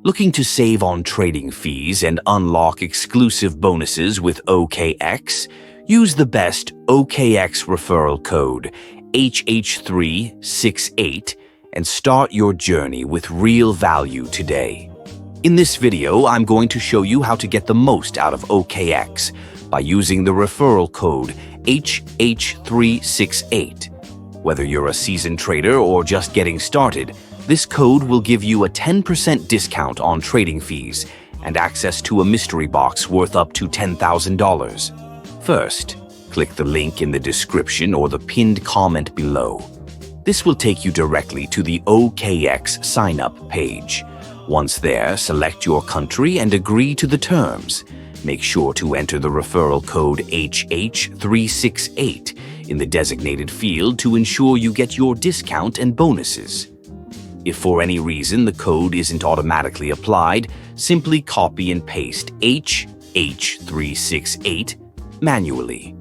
Looking to save on trading fees and unlock exclusive bonuses with OKX? Use the best OKX referral code HH368 and start your journey with real value today. In this video, I'm going to show you how to get the most out of OKX by using the referral code HH368. Whether you're a seasoned trader or just getting started, this code will give you a 10% discount on trading fees and access to a mystery box worth up to $10,000. First, click the link in the description or the pinned comment below. This will take you directly to the OKX sign-up page. Once there, select your country and agree to the terms. Make sure to enter the referral code HH368 in the designated field to ensure you get your discount and bonuses. If for any reason the code isn't automatically applied, simply copy and paste HH368 manually.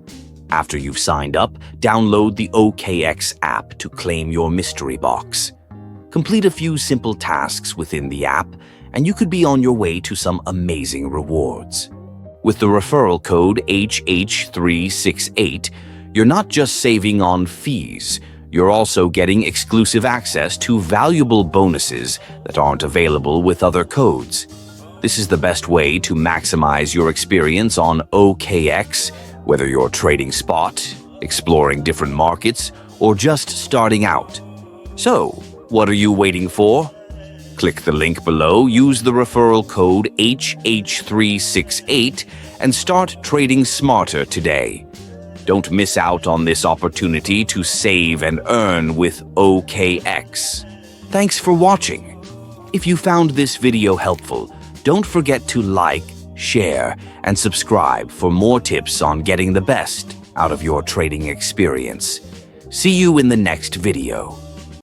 After you've signed up, download the OKX app to claim your mystery box. Complete a few simple tasks within the app, and you could be on your way to some amazing rewards. With the referral code HH368, you're not just saving on fees, you're also getting exclusive access to valuable bonuses that aren't available with other codes. This is the best way to maximize your experience on OKX, whether you're trading spot, exploring different markets, or just starting out. So, what are you waiting for? Click the link below, use the referral code HH368, and start trading smarter today. Don't miss out on this opportunity to save and earn with OKX. Thanks for watching. If you found this video helpful, don't forget to like, share, and subscribe for more tips on getting the best out of your trading experience. See you in the next video.